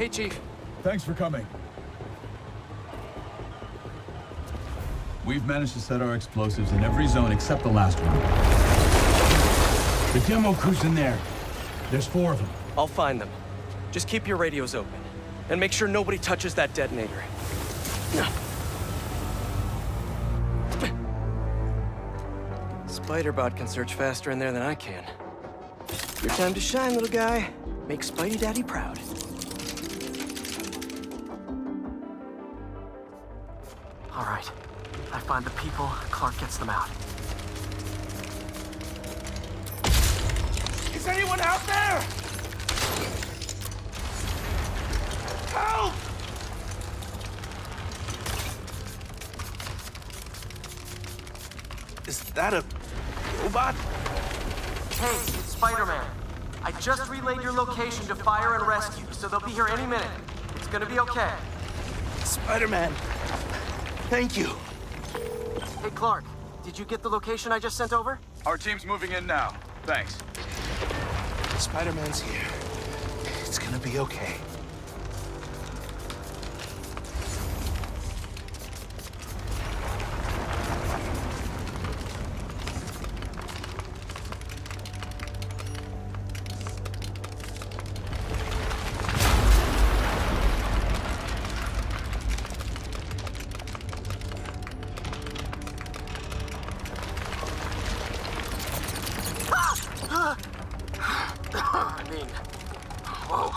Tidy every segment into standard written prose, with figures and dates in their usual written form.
Hey, Chief. Thanks for coming. We've managed to set our explosives in every zone except the last one. The demo crew's in there. There's 4 of them. I'll find them. Just keep your radios open. And make sure nobody touches that detonator. Spiderbot can search faster in there than I can. Your time to shine, little guy. Make Spidey Daddy proud. All right. I find the people, Clark gets them out. Is anyone out there? Help! Is that a robot? Hey, it's Spider-Man. I just relayed your location to fire and rescue, so they'll be here any minute. It's gonna be okay. Spider-Man. Thank you. Hey, Clark, did you get the location I just sent over? Our team's moving in now. Thanks. Spider-Man's here. It's gonna be okay. Whoa.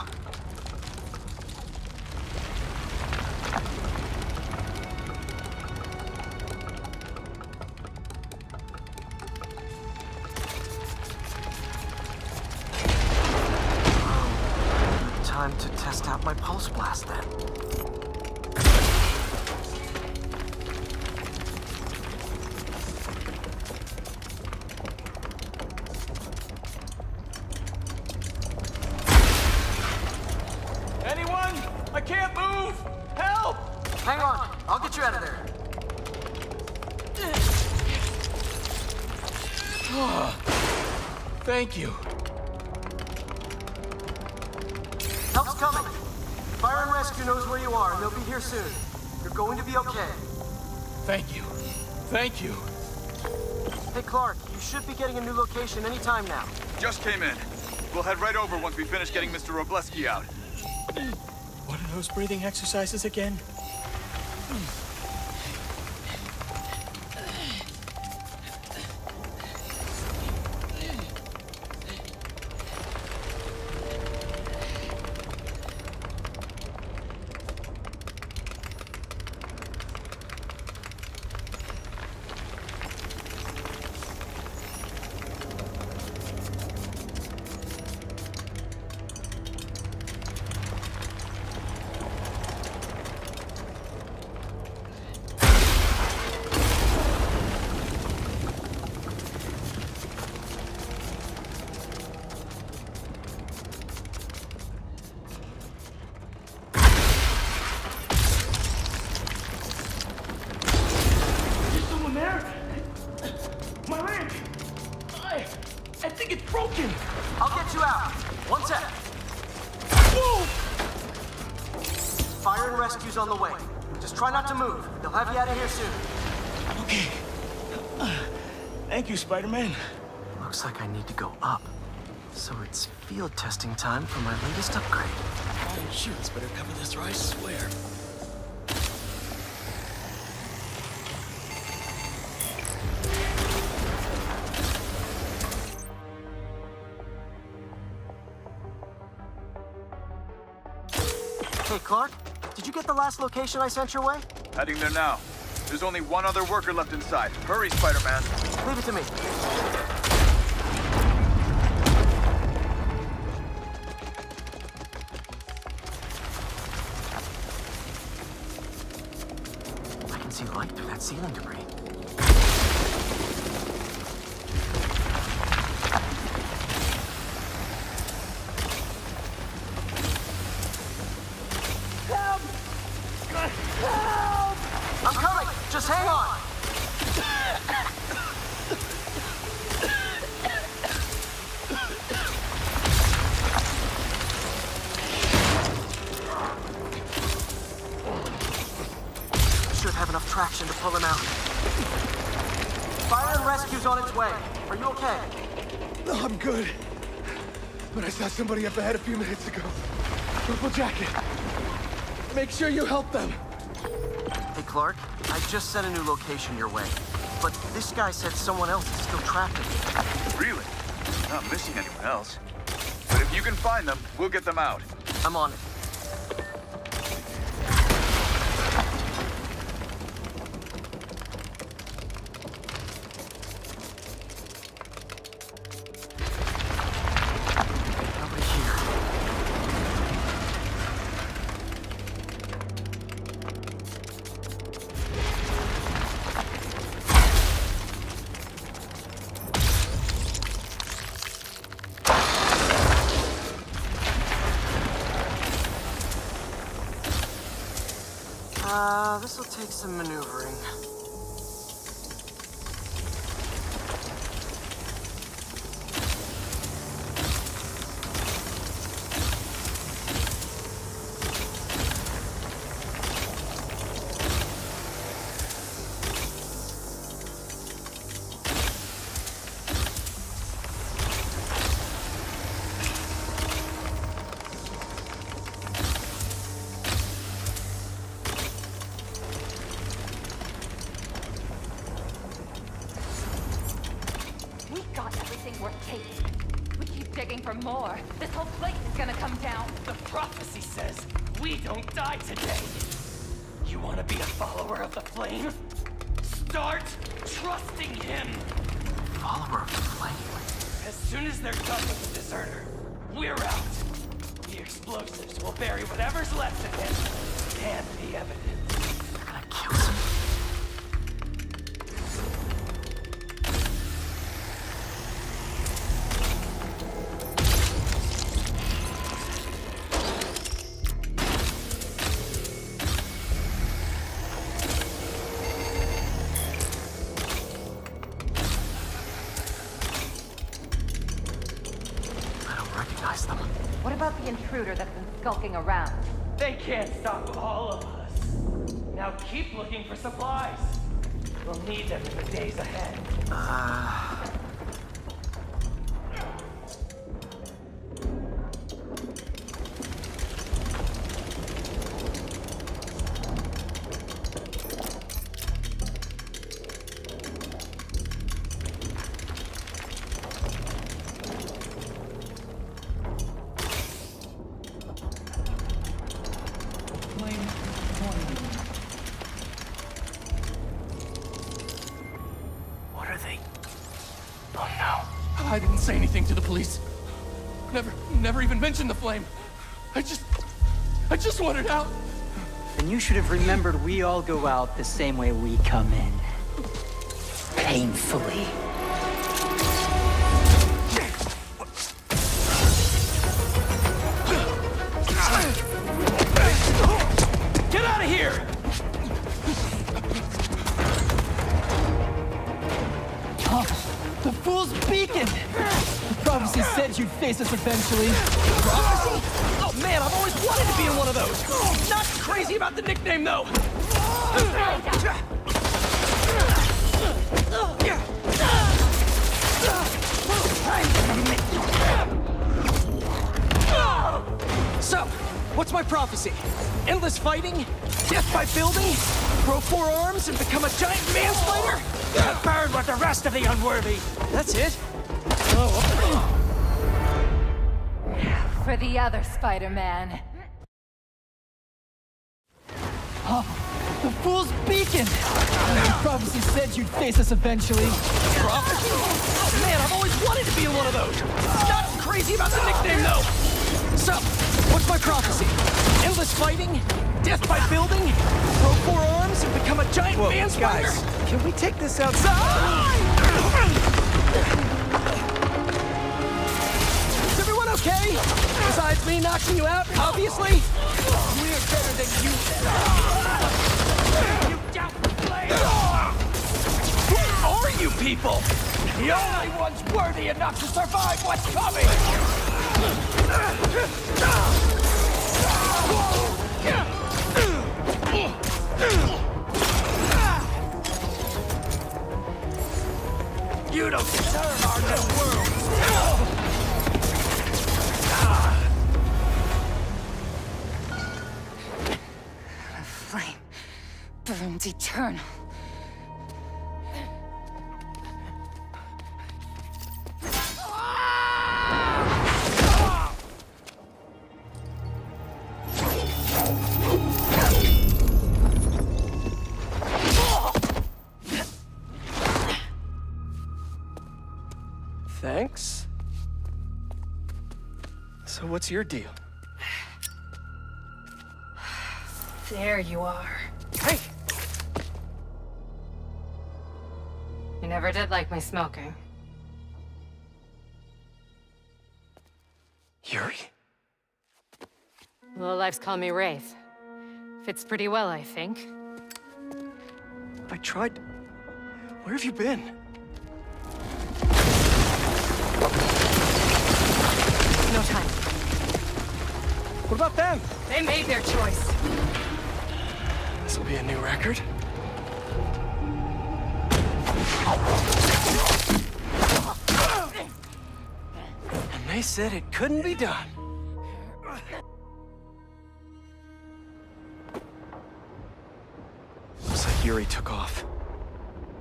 Time to test out my pulse blast then. Anyone? I can't move! Help! Hang on, I'll get you out of there. Thank you. Help's coming. Fire and Rescue knows where you are, and they'll be here soon. You're going to be okay. Thank you. Thank you. Hey, Clark, you should be getting a new location any time now. Just came in. We'll head right over once we finish getting Mr. Robleski out. What are those breathing exercises again? I think it's broken. I'll get you out. One sec. Whoa! Fire and Rescue's on the way. Just try not to move. They'll have you out of here soon. Okay. Thank you, Spider-Man. Looks like I need to go up. So it's field testing time for my latest upgrade. Iron Shields better cover this, or I swear. Hey, Clark, did you get the last location I sent your way? Heading there now. There's only one other worker left inside. Hurry, Spider-Man. Leave it to me. I can see light through that ceiling debris. I'm coming! Just hang on! have enough traction to pull him out. Fire and rescue's on its way. Are you okay? No, I'm good. But I saw somebody up ahead a few minutes ago. Purple jacket. Make sure you help them. Hey, Clark, I just sent a new location your way. But this guy said someone else is still trapped in here. Really? Not missing anyone else. But if you can find them, we'll get them out. I'm on it. Nobody here. This'll take some maneuvering. We're taking. We keep digging for more. This whole place is gonna come down. The prophecy says we don't die today. You want to be a follower of the flame? Start trusting him. Follower of the flame. As soon as they're done with the deserter, we're out. The explosives will bury whatever's left of him and the evidence. They're gonna kill him. What about the intruder that's been skulking around? They can't stop all of us. Now keep looking for supplies. We'll need them in the days ahead. I didn't say anything to the police. Never even mentioned the flame. I just wanted out. Then you should have remembered we all go out the same way we come in. Painfully. Get out of here! The fool's beacon! The prophecy said you'd face us eventually. Prophecy? Oh man, I've always wanted to be in one of those. Not crazy about the nickname though. So, what's my prophecy? Endless fighting? Death by building? Grow 4 arms and become a giant man spider? Burn with the rest of the unworthy! That's it? For the other Spider-Man. The fool's beacon! The prophecy said you'd face us eventually. Prophecy? Oh man, I've always wanted to be in one of those. Not crazy about the nickname though. So, what's my prophecy? Endless fighting? Death by building? Grow 4 arms and become a giant man spider? Guys, can we take this outside? Is everyone okay? Besides me knocking you out, obviously? We're better than you. You downplay! Who are you people? The only ones worthy enough to survive what's coming! burns eternal. Thanks. So what's your deal? There you are. Hey! You never did like my smoking. Yuri? Lowlifes call me Wraith. Fits pretty well, I think. I tried... Where have you been? No time. What about them? They made their choice. This'll be a new record. And they said it couldn't be done. Looks like Yuri took off.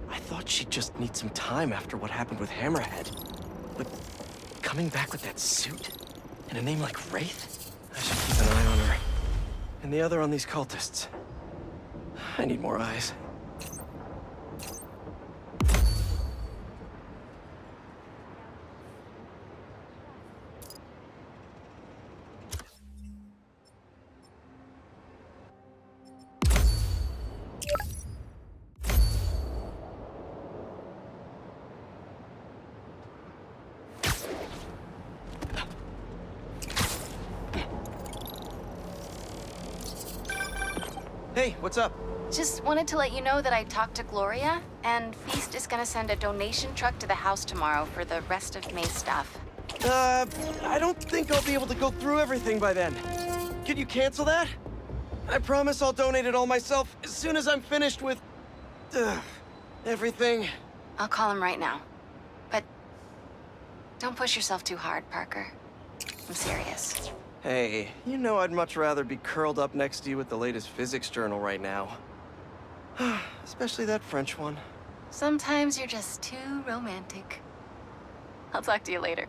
I thought she'd just need some time after what happened with Hammerhead. But coming back with that suit and a name like Wraith? I should keep an eye on her. And the other on these cultists. I need more eyes. Hey, what's up? Just wanted to let you know that I talked to Gloria, and Feast is gonna send a donation truck to the house tomorrow for the rest of May's stuff. I don't think I'll be able to go through everything by then. Could you cancel that? I promise I'll donate it all myself as soon as I'm finished with... everything. I'll call him right now. But don't push yourself too hard, Parker. I'm serious. Hey, you know I'd much rather be curled up next to you with the latest physics journal right now. Especially that French one. Sometimes you're just too romantic. I'll talk to you later.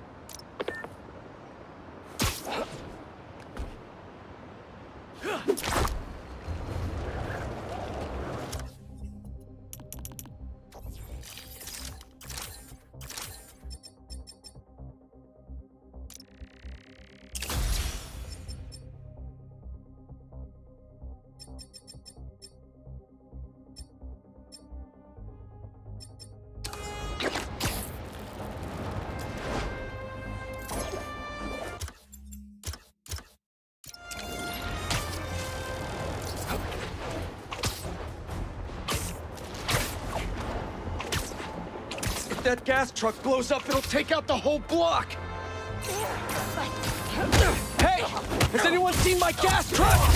If that gas truck blows up, it'll take out the whole block! Hey! Has anyone seen my gas truck?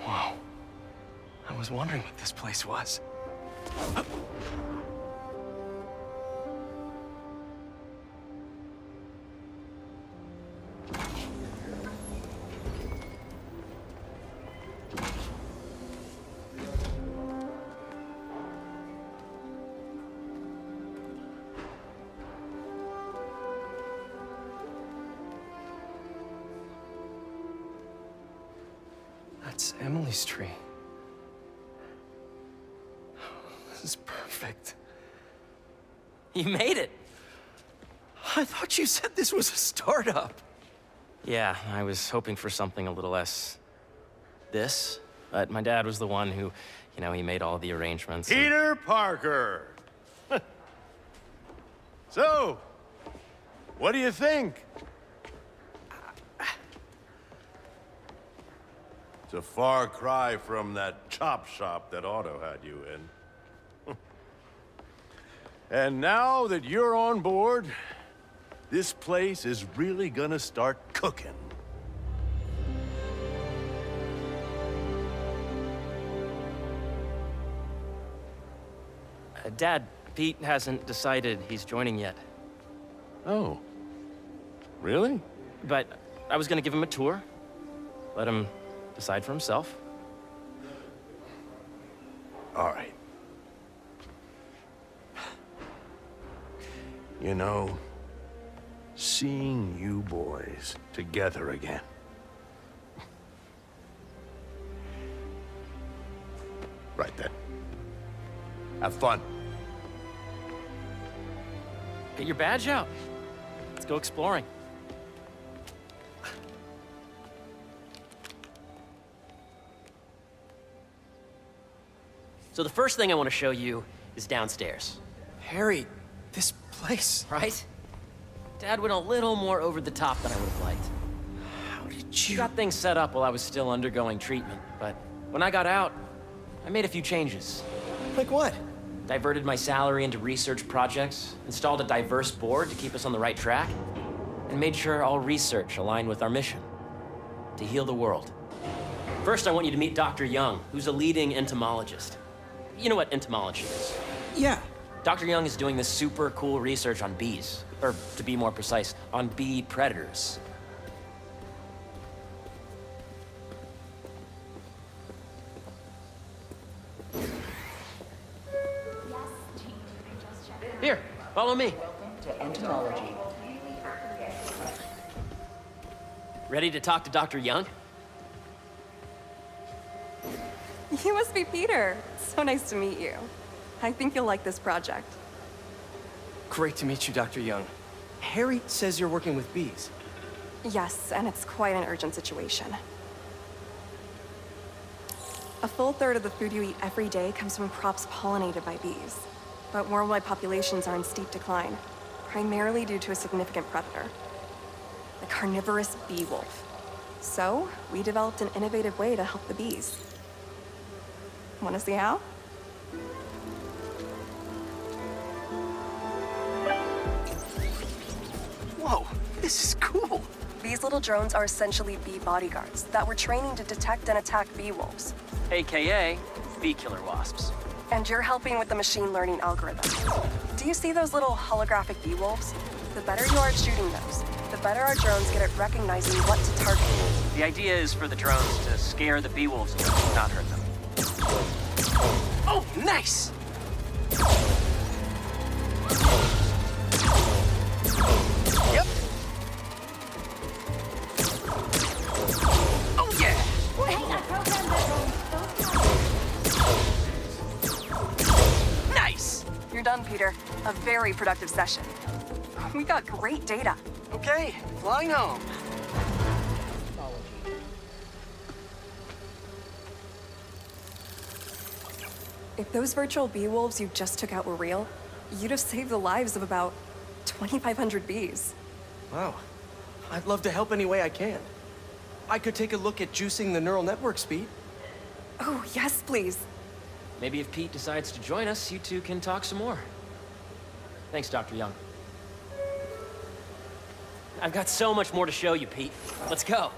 Whoa. I was wondering what this place was. That's Emily's tree. This is perfect. You made it. I thought you said this was a startup. Yeah, I was hoping for something a little less... this. But my dad was the one who, You know, he made all the arrangements. Peter Parker! So, what do you think? It's a far cry from that chop shop that Otto had you in. And now that you're on board, this place is really gonna start cooking. Dad, Pete hasn't decided he's joining yet. Oh. Really? But I was gonna give him a tour. Let him decide for himself. All right. You know, seeing you boys together again. Right then. Have fun. Get your badge out. Let's go exploring. So the first thing I want to show you is downstairs. Harry, this place. Right? Dad went a little more over the top than I would have liked. How did He you... got things set up while I was still undergoing treatment, but when I got out, I made a few changes. Like what? Diverted my salary into research projects, installed a diverse board to keep us on the right track, and made sure all research aligned with our mission, to heal the world. First, I want you to meet Dr. Young, who's a leading entomologist. You know what entomology is? Yeah. Dr. Young is doing this super cool research on bees, or to be more precise, on bee predators. Here, follow me. To entomology. Ready to talk to Dr. Young? You must be Peter. So nice to meet you. I think you'll like this project. Great to meet you, Dr. Young. Harry says you're working with bees. Yes, and it's quite an urgent situation. A full third of the food you eat every day comes from crops pollinated by bees. But worldwide populations are in steep decline, primarily due to a significant predator, the carnivorous bee wolf. So, we developed an innovative way to help the bees. Want to see how? Whoa, this is cool. These little drones are essentially bee bodyguards that we're training to detect and attack bee wolves. AKA bee killer wasps. And you're helping with the machine learning algorithm. Do you see those little holographic bee wolves? The better you are at shooting those, the better our drones get at recognizing what to target. The idea is for the drones to scare the bee wolves and not hurt them. Oh, nice! Yep. Oh, yeah! Hey, I programmed that. Nice! You're done, Peter. A very productive session. We got great data. Okay, flying home. If those virtual bee wolves you just took out were real, you'd have saved the lives of about 2,500 bees. Wow. I'd love to help any way I can. I could take a look at juicing the neural network speed. Oh, yes, please. Maybe if Pete decides to join us, you two can talk some more. Thanks, Dr. Young. I've got so much more to show you, Pete. Let's go.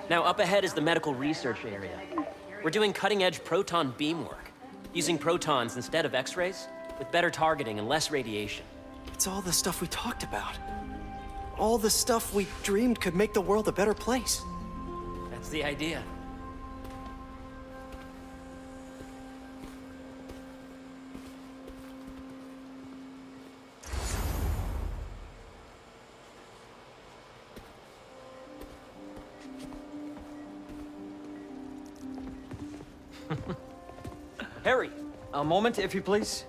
Now, up ahead is the medical research area. We're doing cutting-edge proton beam work, using protons instead of X-rays, with better targeting and less radiation. It's all the stuff we talked about. All the stuff we dreamed could make the world a better place. That's the idea. Harry! A moment, if you please.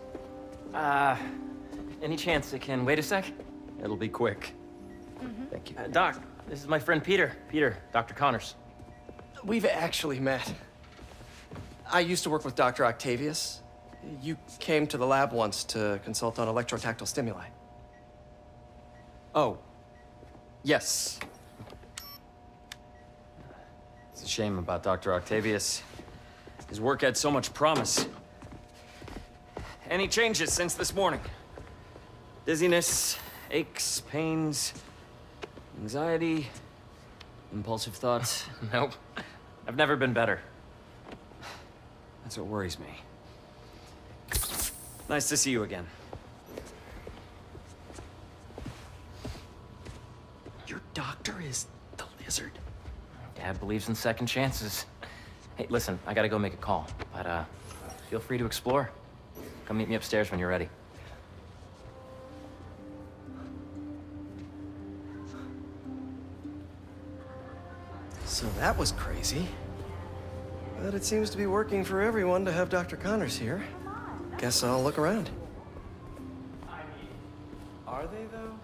Any chance it can wait a sec? It'll be quick. Thank you. Doc, this is my friend Peter. Dr. Connors. we've actually met. I used to work with Dr. Octavius. You came to the lab once to consult on electrotactile stimuli. Oh. Yes. It's a shame about Dr. Octavius. His work had so much promise. Any changes since this morning? Dizziness, aches, pains, anxiety, impulsive thoughts? Nope. I've never been better. That's what worries me. Nice to see you again. Your doctor is the lizard. Dad believes in second chances. Hey, listen, I gotta go make a call, but feel free to explore. Come meet me upstairs when you're ready. So that was crazy. But it seems to be working for everyone to have Dr. Connors here. Guess I'll look around. Are they, though?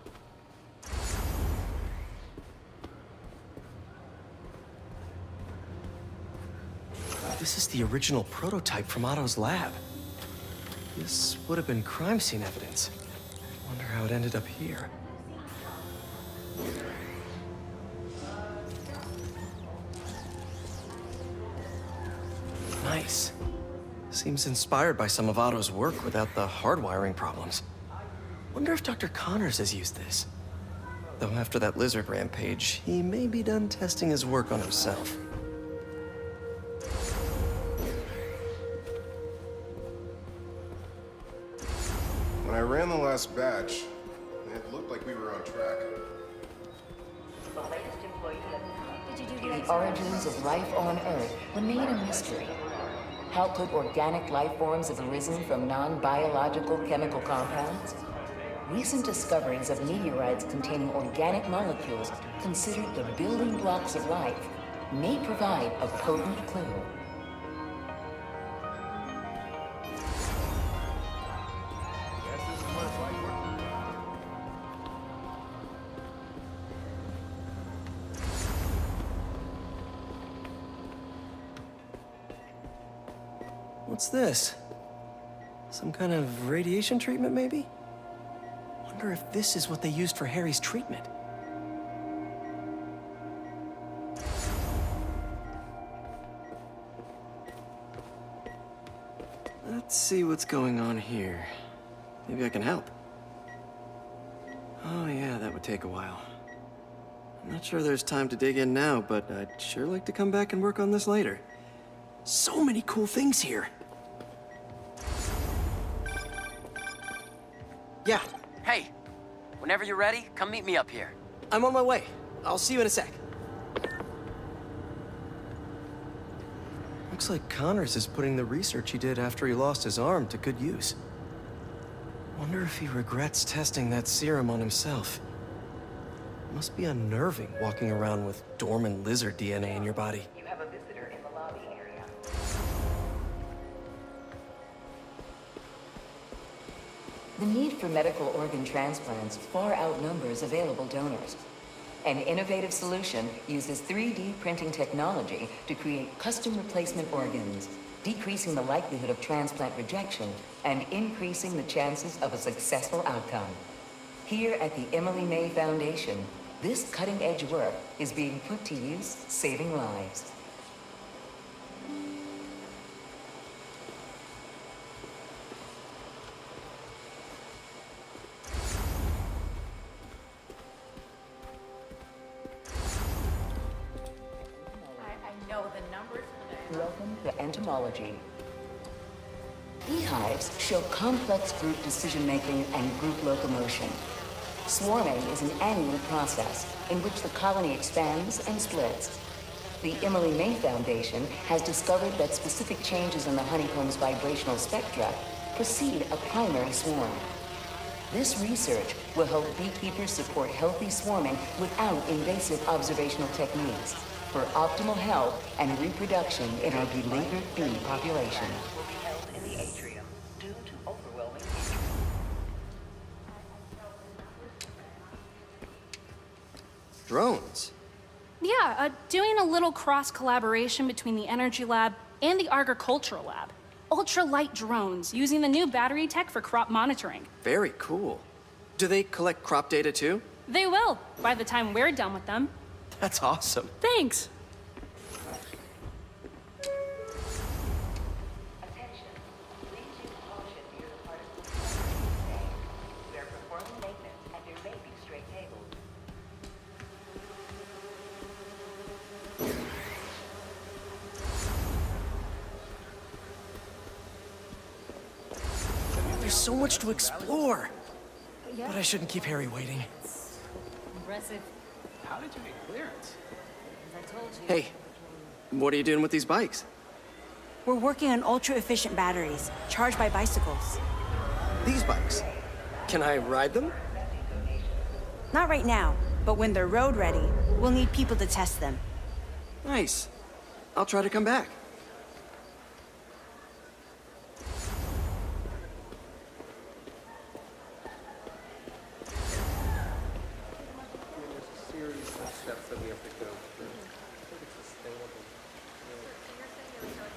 This is the original prototype from Otto's lab. This would have been crime scene evidence. Wonder how it ended up here. Nice. Seems inspired by some of Otto's work without the hardwiring problems. Wonder if Dr. Connors has used this. Though after that lizard rampage, he may be done testing his work on himself. When I ran the last batch, it looked like we were on track. The origins of life on Earth remain a mystery. How could organic life forms have arisen from non-biological chemical compounds? Recent discoveries of meteorites containing organic molecules considered the building blocks of life may provide a potent clue. What's this? Some kind of radiation treatment, maybe? Wonder if this is what they used for Harry's treatment. Let's see what's going on here. Maybe I can help. Oh yeah, that would take a while. I'm not sure there's time to dig in now, but I'd sure like to come back and work on this later. So many cool things here. Yeah. Hey, whenever you're ready, come meet me up here. I'm on my way. I'll see you in a sec. Looks like Connors is putting the research he did after he lost his arm to good use. Wonder if he regrets testing that serum on himself. Must be unnerving walking around with dormant lizard DNA in your body. You have a visitor in the lobby area. The need for medical organ transplants far outnumbers available donors. An innovative solution uses 3D printing technology to create custom replacement organs, decreasing the likelihood of transplant rejection and increasing the chances of a successful outcome. Here at the Emily May Foundation, this cutting-edge work is being put to use, saving lives. I know the numbers for that. Welcome to entomology. Beehives show complex group decision-making and group locomotion. Swarming is an annual process in which the colony expands and splits. The Emily May Foundation has discovered that specific changes in the honeycomb's vibrational spectra precede a primary swarm. This research will help beekeepers support healthy swarming without invasive observational techniques for optimal health and reproduction in our beleaguered bee population. Drones? Yeah, doing a little cross-collaboration between the Energy Lab and the Agricultural Lab. Ultra-light drones, using the new battery tech for crop monitoring. Very cool. Do they collect crop data too? They will, by the time we're done with them. That's awesome. Thanks. There's so much to explore. But I shouldn't keep Harry waiting. Impressive. How did you get clearance? I told you. Hey, what are you doing with these bikes? We're working on ultra-efficient batteries, charged by bicycles. These bikes? Can I ride them? Not right now, but when they're road ready, we'll need people to test them. Nice. I'll try to come back.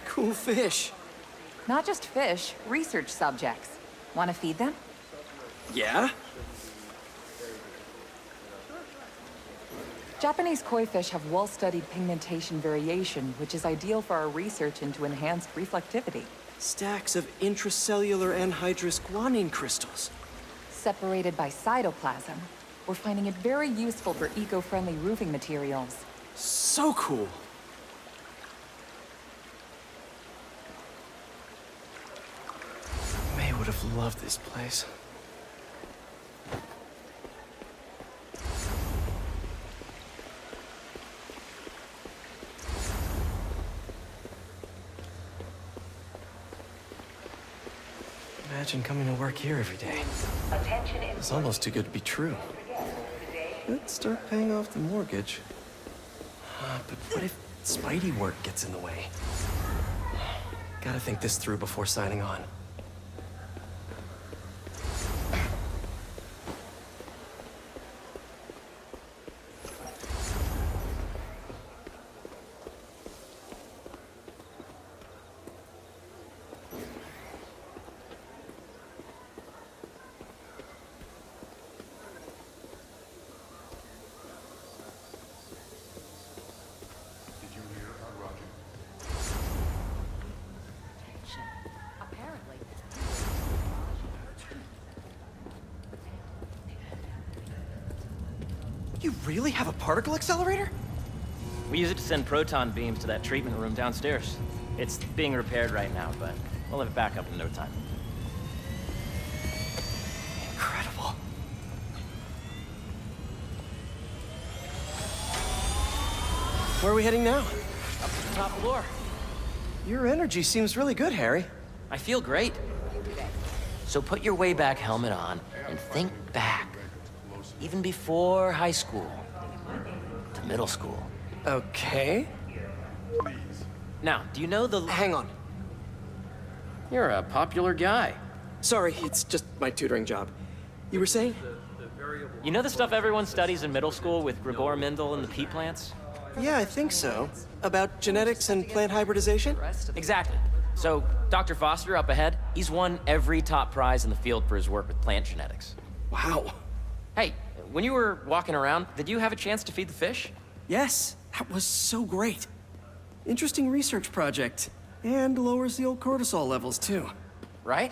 Cool fish. Not just fish, research subjects. Want to feed them? Yeah? Japanese koi fish have well-studied pigmentation variation, which is ideal for our research into enhanced reflectivity. Stacks of intracellular anhydrous guanine crystals. Separated by cytoplasm, we're finding it very useful for eco-friendly roofing materials. So cool. May would have loved this place. Imagine coming to work here every day. It's almost too good to be true. Let's start paying off the mortgage. But what if Spidey work gets in the way? Gotta think this through before signing on. You really have a particle accelerator? We use it to send proton beams to that treatment room downstairs. It's being repaired right now, but we'll have it back up in no time. Incredible. Where are we heading now? Up to the top floor. Your energy seems really good, Harry. I feel great. So put your way back helmet on and think back. Even before high school. To middle school. Okay. Now, do you know the... Hang on. You're a popular guy. Sorry, it's just my tutoring job. You were saying? You know the stuff everyone studies in middle school with Gregor Mendel and the pea plants? Yeah, I think so. About genetics and plant hybridization? Exactly. So, Dr. Foster up ahead, he's won every top prize in the field for his work with plant genetics. Wow. Hey, when you were walking around, did you have a chance to feed the fish? Yes, that was so great. Interesting research project. And lowers the old cortisol levels, too. Right?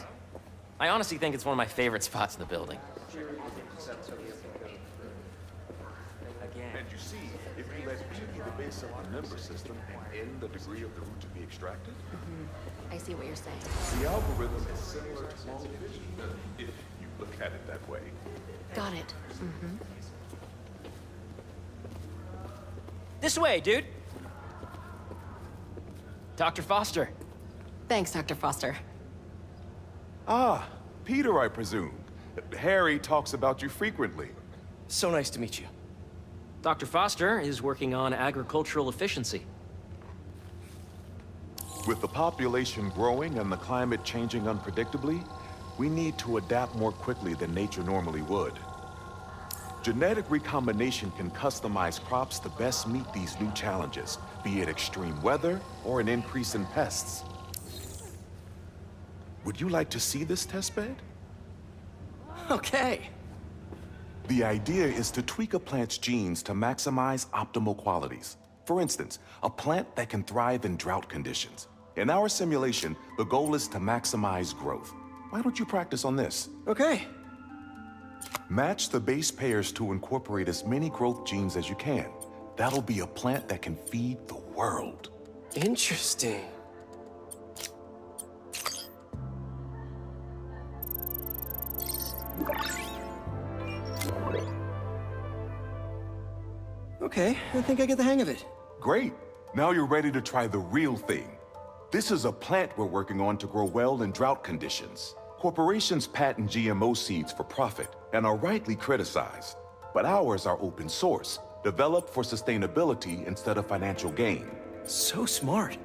I honestly think it's one of my favorite spots in the building. And you see, if you let B be the base of the member system and N the degree of the root to be extracted, I see what you're saying. the algorithm is similar to long division, if you look at it that way. Got it. This way, dude! Dr. Foster. Thanks, Dr. Foster. Ah, Peter, I presume. Harry talks about you frequently. So nice to meet you. Dr. Foster is working on agricultural efficiency. With the population growing and the climate changing unpredictably, we need to adapt more quickly than nature normally would. Genetic recombination can customize crops to best meet these new challenges, be it extreme weather or an increase in pests. Would you like to see this testbed? Okay. The idea is to tweak a plant's genes to maximize optimal qualities. For instance, a plant that can thrive in drought conditions. In our simulation, the goal is to maximize growth. Why don't you practice on this? Okay. Match the base pairs to incorporate as many growth genes as you can. That'll be a plant that can feed the world. Interesting. Okay, I think I get the hang of it. Great. Now you're ready to try the real thing. This is a plant we're working on to grow well in drought conditions. Corporations patent GMO seeds for profit and are rightly criticized. But ours are open source, developed for sustainability instead of financial gain. So smart.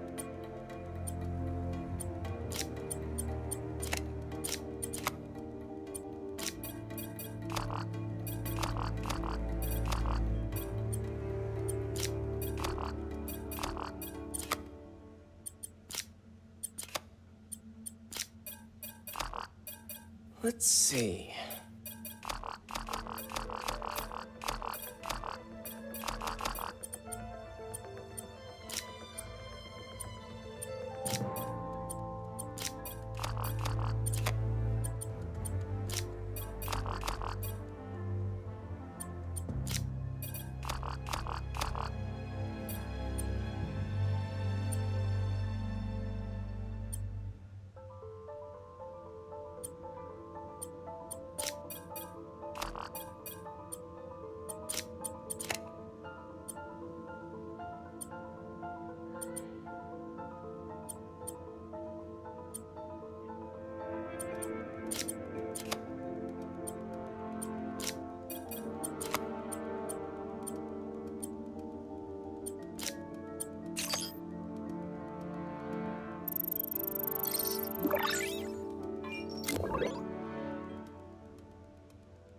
Let's see.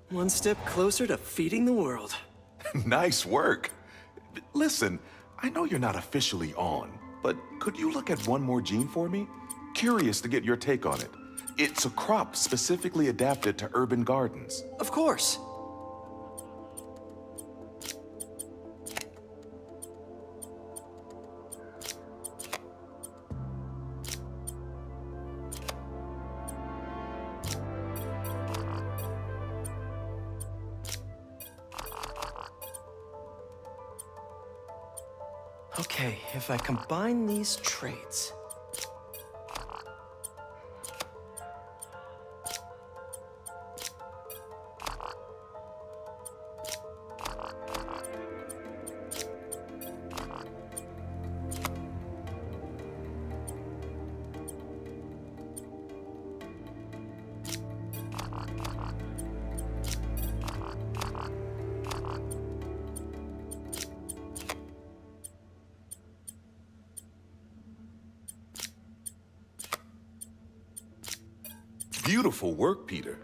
One step closer to feeding the world. Nice work. Listen, I know you're not officially on, but could you look at one more gene for me? Curious to get your take on it. It's a crop specifically adapted to urban gardens. Of course. Okay, if I combine these traits... Beautiful work, Peter.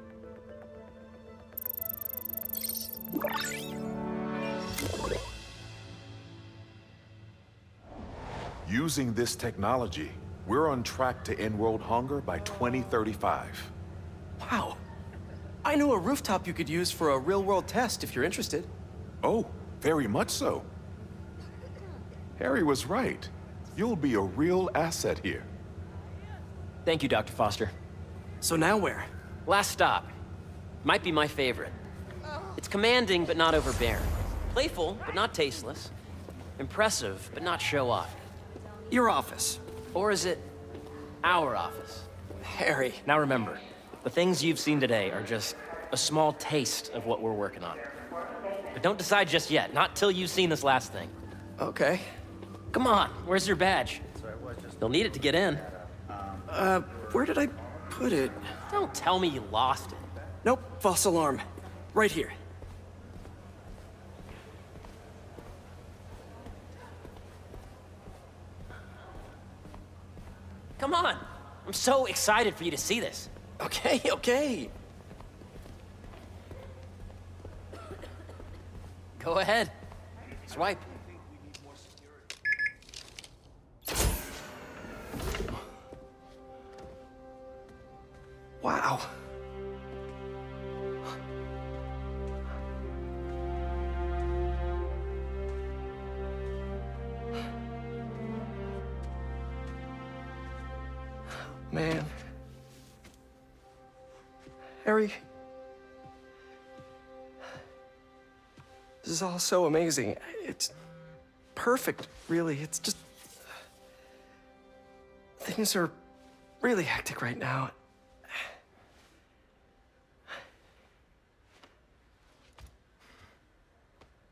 Using this technology, we're on track to end world hunger by 2035. Wow. I know a rooftop you could use for a real-world test if you're interested. Oh, very much so. Harry was right. You'll be a real asset here. Thank you, Dr. Foster. So now where? Last stop. Might be my favorite. It's commanding, but not overbearing. Playful, but not tasteless. Impressive, but not show-off. Your office. Or is it our office? Harry. Now remember, the things you've seen today are just a small taste of what we're working on. But don't decide just yet, not till you've seen this last thing. Okay. Come on, where's your badge? You'll need it to get in. Where did I put it? Don't tell me you lost it. Nope, false alarm. Right here. Come on! I'm so excited for you to see this. Okay, okay. Go ahead. Swipe. Wow. Man. Harry. This is all so amazing. It's perfect, really. It's just... Things are really hectic right now.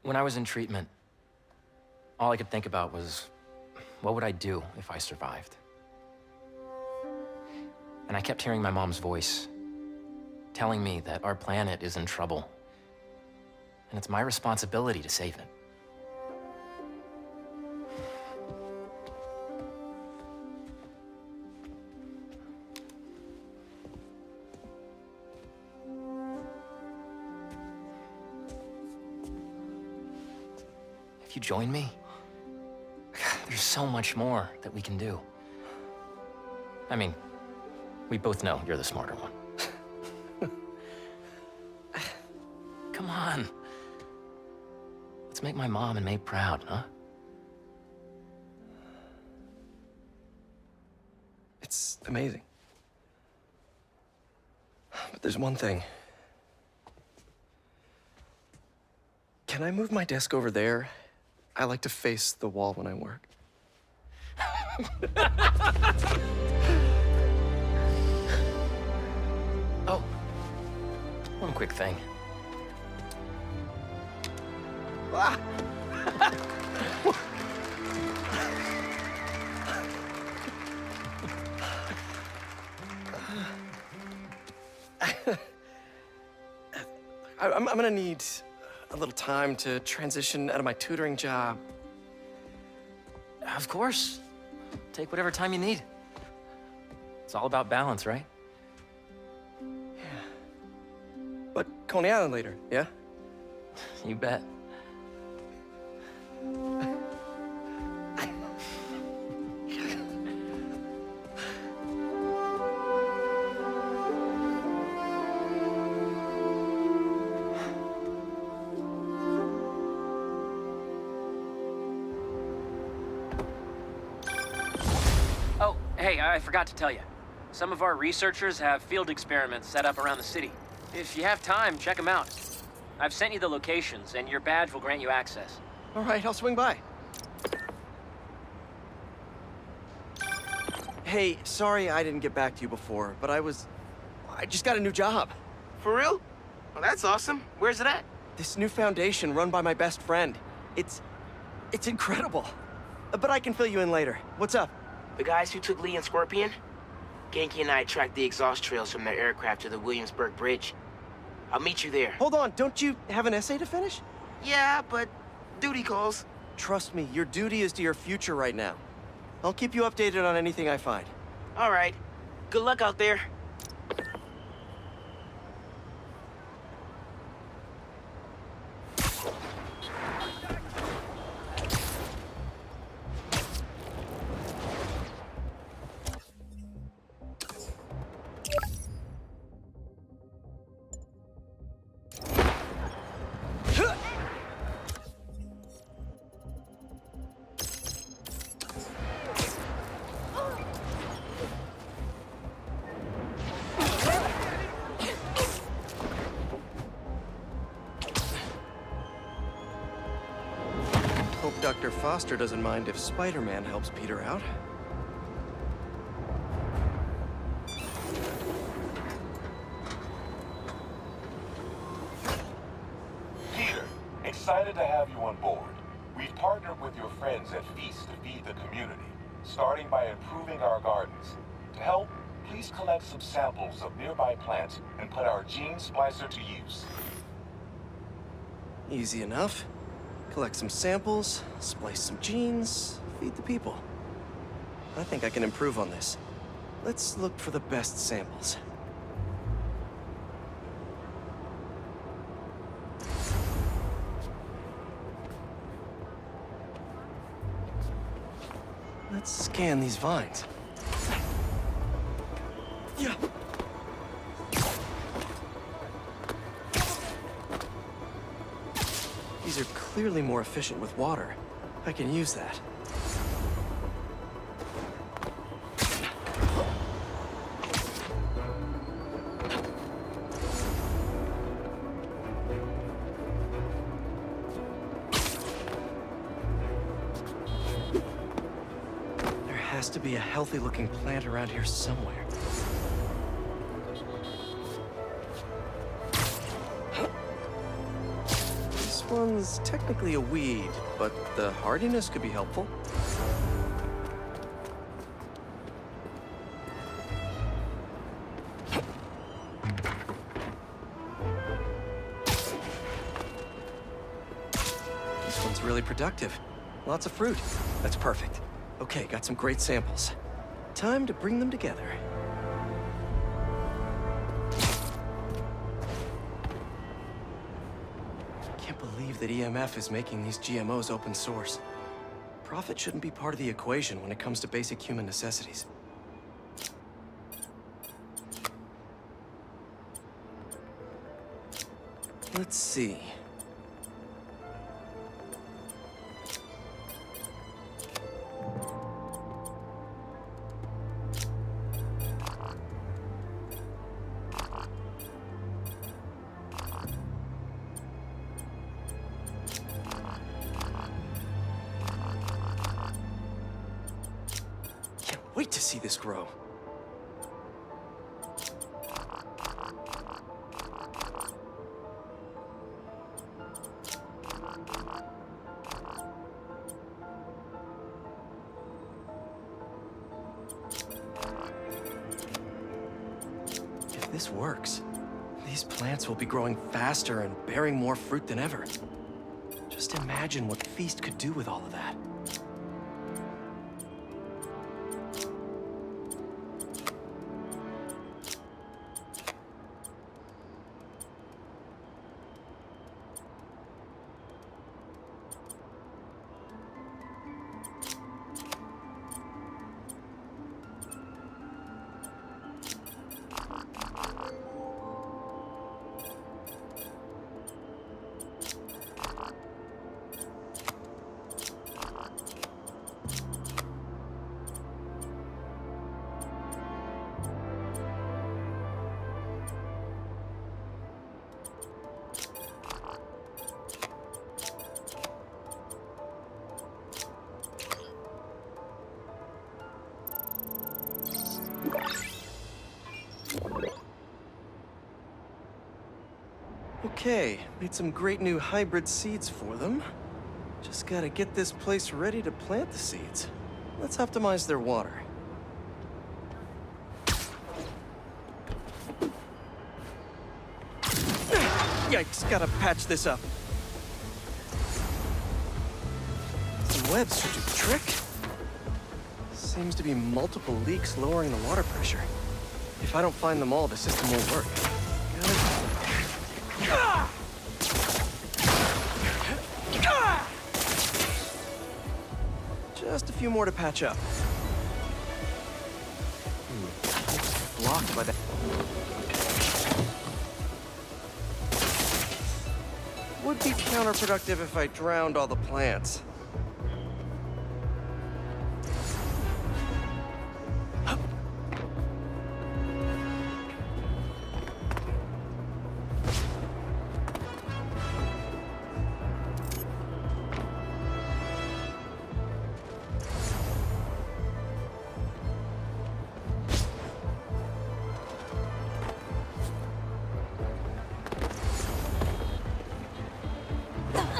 When I was in treatment, all I could think about was, what would I do if I survived? And I kept hearing my mom's voice, telling me that our planet is in trouble, and it's my responsibility to save it. If you join me, there's so much more that we can do. I mean, we both know you're the smarter one. Come on. Let's make my mom and May proud, huh? It's amazing. But there's one thing. Can I move my desk over there? I like to face the wall when I work. Oh, one quick thing. Ah! I'm gonna need a little time to transition out of my tutoring job. Of course. Take whatever time you need. It's all about balance, right? But Coney Island later, yeah? You bet. Oh, hey, I forgot to tell you. Some of our researchers have field experiments set up around the city. If you have time, check them out. I've sent you the locations, and your badge will grant you access. All right, I'll swing by. Hey, sorry I didn't get back to you before, but I just got a new job. For real? Well, that's awesome. Where's it at? This new foundation run by my best friend. It's incredible. But I can fill you in later. What's up? The guys who took Lee and Scorpion? Genki and I tracked the exhaust trails from their aircraft to the Williamsburg Bridge. I'll meet you there. Hold on, don't you have an essay to finish? Yeah, but duty calls. Trust me, your duty is to your future right now. I'll keep you updated on anything I find. All right. Good luck out there. Hope Dr. Foster doesn't mind if Spider-Man helps Peter out. Peter, excited to have you on board. We've partnered with your friends at Feast to feed the community, starting by improving our gardens. To help, please collect some samples of nearby plants and put our gene splicer to use. Easy enough. Collect some samples, splice some genes, feed the people. I think I can improve on this. Let's look for the best samples. Let's scan these vines. Yeah. These are clearly more efficient with water. I can use that. There has to be a healthy-looking plant around here somewhere. This one's technically a weed, but the hardiness could be helpful. This one's really productive. Lots of fruit. That's perfect. Okay, got some great samples. Time to bring them together. Can't believe that EMF is making these GMOs open source. Profit shouldn't be part of the equation when it comes to basic human necessities. Let's see. Wait to see this grow. If this works, these plants will be growing faster and bearing more fruit than ever. Just imagine what Feast could do with all of that. Okay, made some great new hybrid seeds for them. Just gotta get this place ready to plant the seeds. Let's optimize their water. Yikes, gotta patch this up. The webs should do the trick. Seems to be multiple leaks lowering the water pressure. If I don't find them all, the system won't work. Just a few more to patch up. Blocked by that. Would be counterproductive if I drowned all the plants.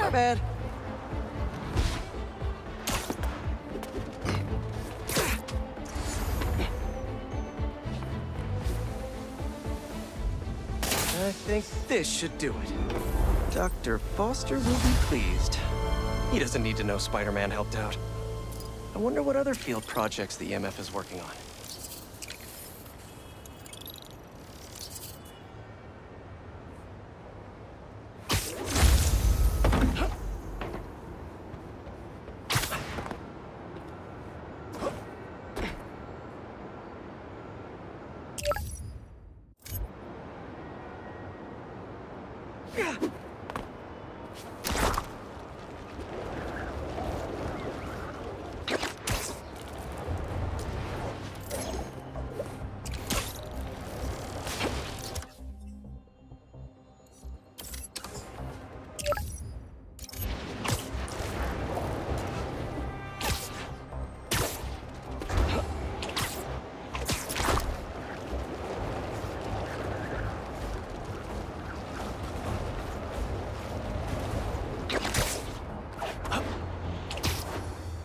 My bad. I think this should do it. Dr. Foster will be pleased. He doesn't need to know Spider-Man helped out. I wonder what other field projects the EMF is working on.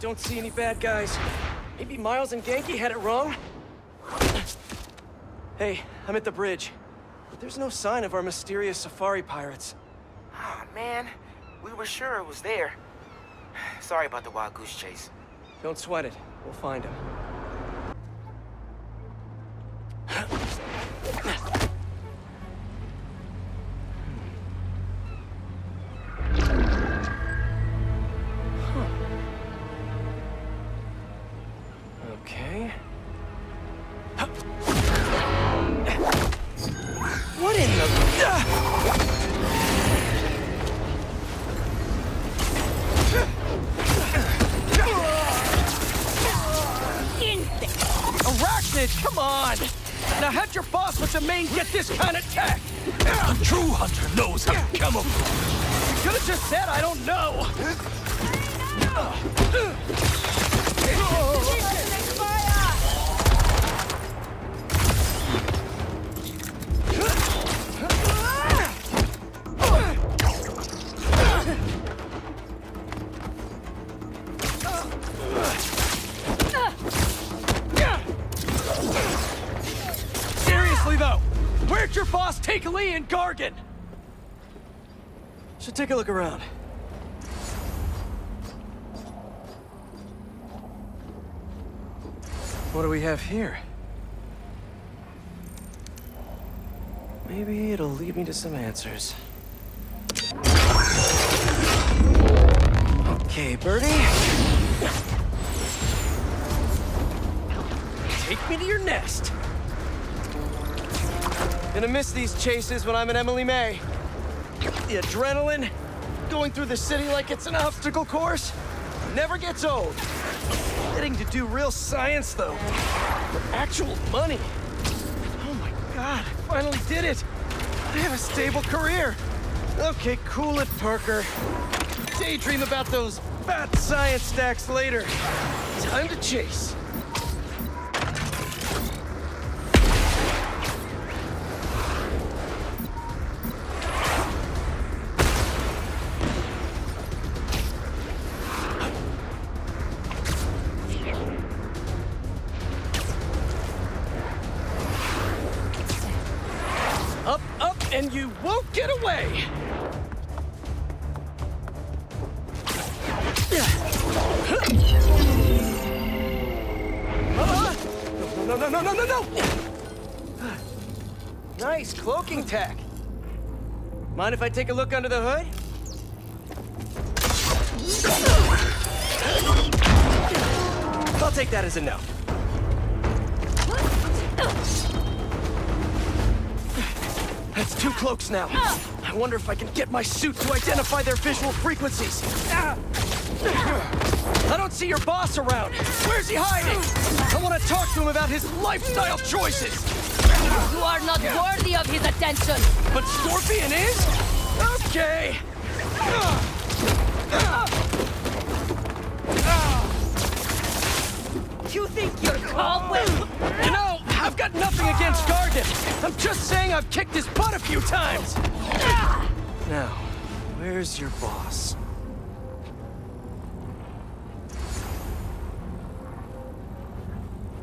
don't see any bad guys. Maybe Miles and Genki had it wrong? Hey, I'm at the bridge. But there's no sign of our mysterious safari pirates. Ah, man. We were sure it was there. Sorry about the wild goose chase. Don't sweat it. We'll find him. Okay. What in the... Arachnid, come on! Now have your boss with the main get this kind of tech! A true hunter knows how to camouflage. You could have just said I don't know! Seriously though, where'd your boss take Lee and Gargan? Should take a look around. What do we have here? Maybe it'll lead me to some answers. Okay, Birdie. Take me to your nest. Gonna miss these chases when I'm at Emily May. The adrenaline, going through the city like it's an obstacle course, never gets old. Getting to do real science, though. For actual money. Oh my God, I finally did it. I have a stable career. Okay, cool it, Parker. Daydream about those fat science stacks later. Time to chase. Up, up, and you won't get away! No! Nice cloaking tech. Mind if I take a look under the hood? I'll take that as a no. That's 2 cloaks now. I wonder if I can get my suit to identify their visual frequencies. I don't see your boss around. Where's he hiding? I want to talk to him about his lifestyle choices. You are not worthy of his attention. But Scorpion is? Okay. You think you're Kegwyn? You know, I've got nothing against Gargan. I'm just saying I've kicked his butt a few times. Now, where's your boss?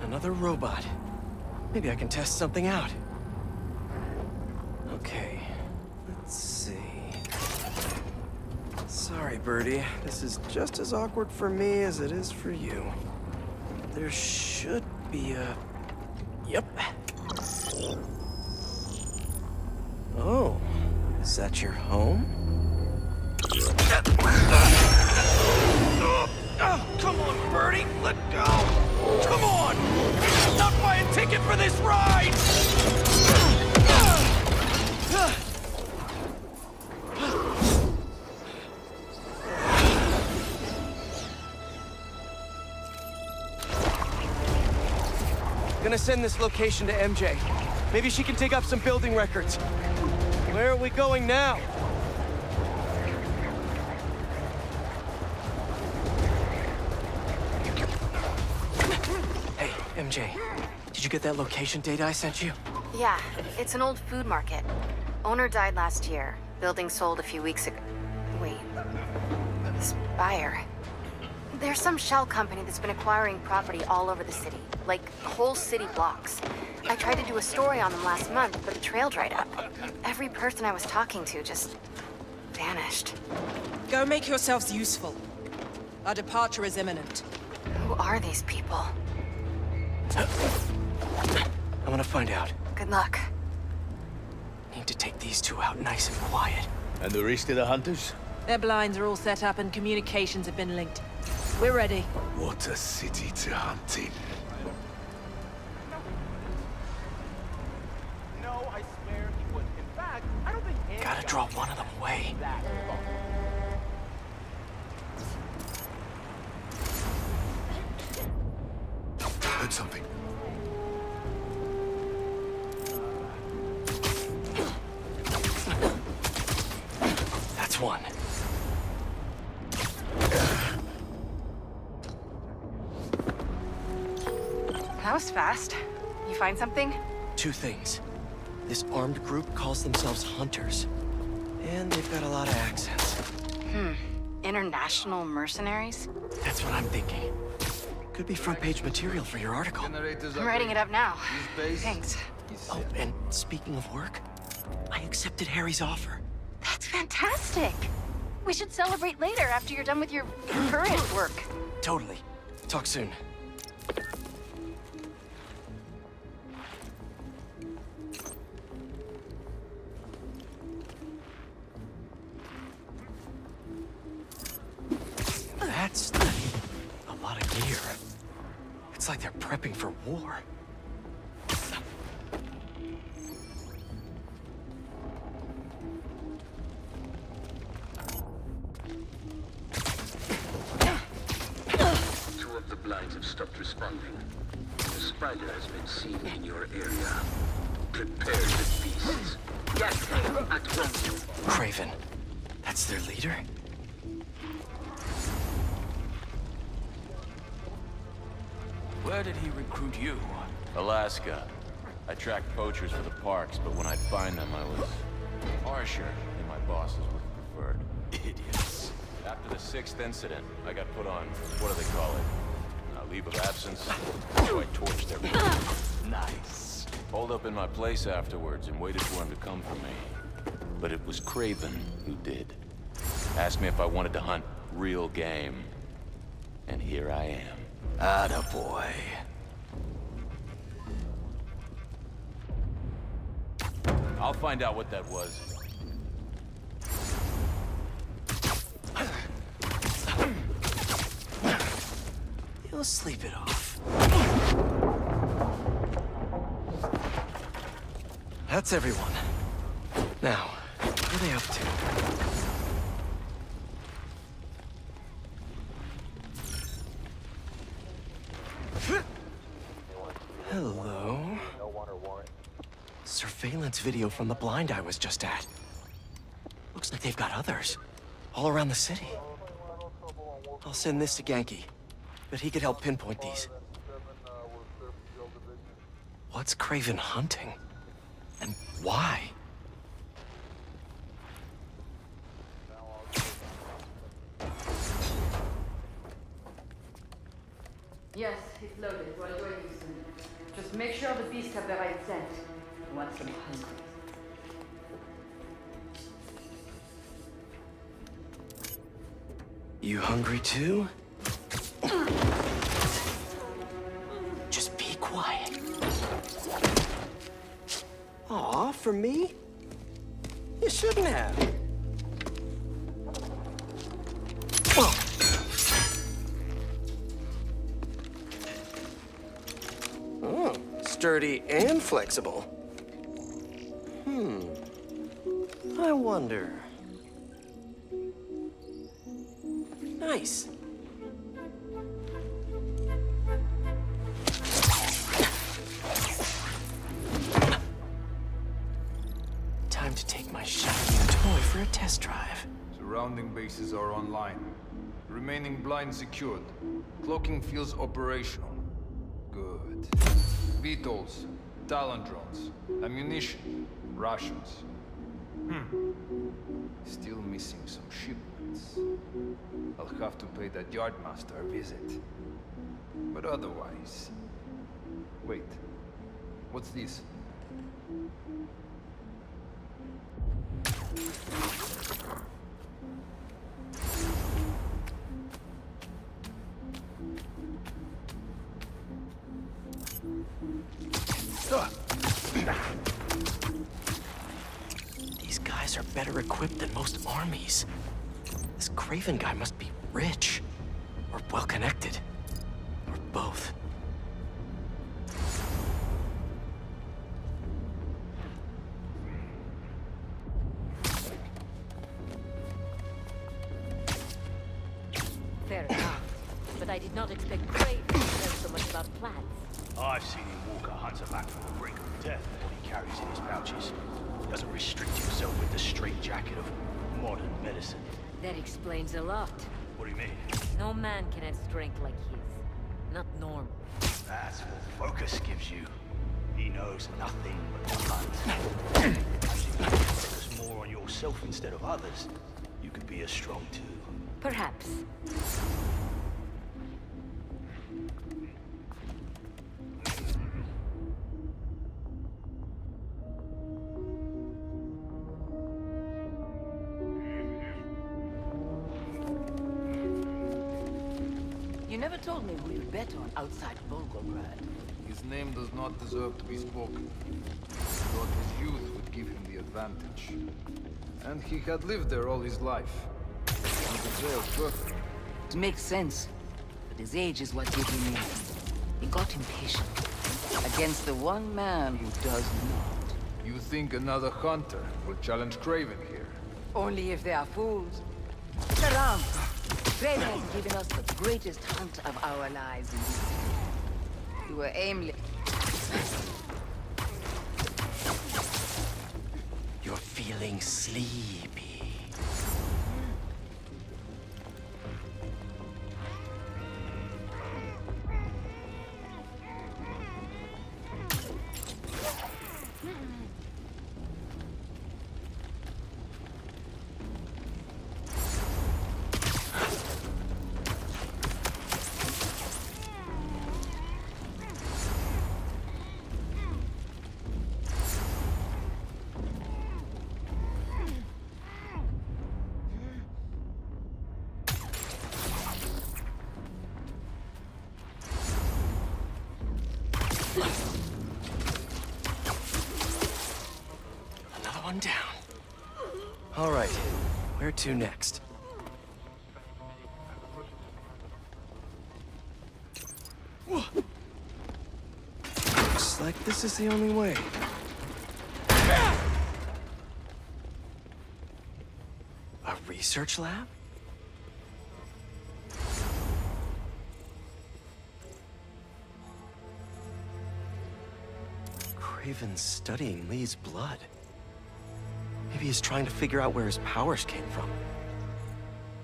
Another robot. Maybe I can test something out. Okay, let's see. Sorry, Birdie. This is just as awkward for me as it is for you. There should be a... Yep. Oh, is that your home? Oh, come on, Birdie, let go! Come on! Not buying a ticket for this ride! Gonna send this location to MJ. Maybe she can dig up some building records. Where are we going now? Hey, MJ. Did you get that location data I sent you? Yeah, it's an old food market. Owner died last year. Building sold a few weeks ago. Wait. This buyer. There's some shell company that's been acquiring property all over the city, like whole city blocks. I tried to do a story on them last month, but the trail dried up. Every person I was talking to just vanished. Go make yourselves useful. Our departure is imminent. Who are these people? I'm gonna find out. Good luck. Need to take these two out nice and quiet. And the rest of the hunters? Their blinds are all set up and communications have been linked. We're ready. What a city to hunt in. No, I swear he wouldn't. In fact, I don't think Gotta draw one of them away. Heard something. That's one. That was fast. You find something? Two things. This armed group calls themselves Hunters. And they've got a lot of accents. International mercenaries? That's what I'm thinking. Could be front-page material for your article. I'm writing it up now. Thanks. Oh, and speaking of work, I accepted Harry's offer. That's fantastic. We should celebrate later after you're done with your current work. Totally. Talk soon. That's a lot of gear. It's like they're prepping for war. Two of the blinds have stopped responding. The spider has been seen in your area. Prepare the beasts. Get him at once. Craven. That's their leader? Where did he recruit you? Alaska. I tracked poachers for the parks, but when I'd find them, I was harsher than my bosses would have preferred. Idiots. After the 6th incident, I got put on, what do they call it? A leave of absence? So I torched everyone. Nice. Holed up in my place afterwards and waited for him to come for me. But it was Craven who did. Asked me if I wanted to hunt real game. And here I am. Attaboy. I'll find out what that was. You'll sleep it off. That's everyone. Now, what are they up to? Hello? Surveillance video from the blind I was just at. Looks like they've got others. All around the city. I'll send this to Genki. But he could help pinpoint these. What's Craven hunting? And why? Yes, it's loaded. What do I use? Just make sure the beasts have the right scent. I want some hungry. You hungry too? Just be quiet. Aw, for me? You shouldn't have. Oh, sturdy and flexible. I wonder. Nice. Time to take my shiny new toy for a test drive. Surrounding bases are online. Remaining blind secured. Cloaking fields operational. Good. VTOLs, Talon drones, ammunition, rations. Still missing some shipments. I'll have to pay that yardmaster a visit. But otherwise... Wait. What's this? These guys are better equipped than most armies. This Kraven guy must be rich, or well-connected, or both. Fair enough, but I did not expect Kraven to know so much about plants. I've seen him walk a hunter back from the brink of death with what he carries in his pouches. He doesn't restrict himself with the straitjacket of modern medicine. That explains a lot. What do you mean? No man can have strength like his. Not normal. That's what focus gives you. He knows nothing but the hunt. If you focus more on yourself instead of others, you could be as strong too. Perhaps. You never told me who you bet on outside Volgograd. His name does not deserve to be spoken. Thought his youth would give him the advantage. And he had lived there all his life. And the trail perfect. It makes sense. But his age is what gave him in. He got impatient. Against the one man who does not. You think another hunter will challenge Kraven here? Only if they are fools. Salam! Kraven has given us the greatest hunt of our lives in this city. You were aimless. You're feeling sleepy. Another one down. All right, where to next? Looks like this is the only way. A research lab? Kraven's studying Lee's blood. Maybe he's trying to figure out where his powers came from.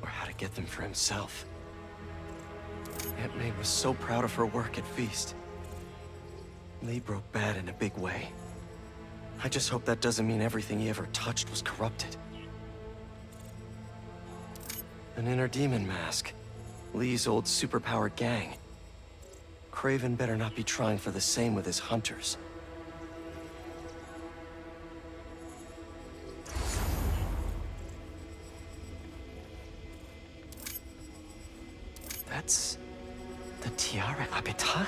Or how to get them for himself. Aunt May was so proud of her work at Feast. Lee broke bad in a big way. I just hope that doesn't mean everything he ever touched was corrupted. An inner demon mask. Lee's old superpowered gang. Kraven better not be trying for the same with his hunters. That's the Tiara Abetai.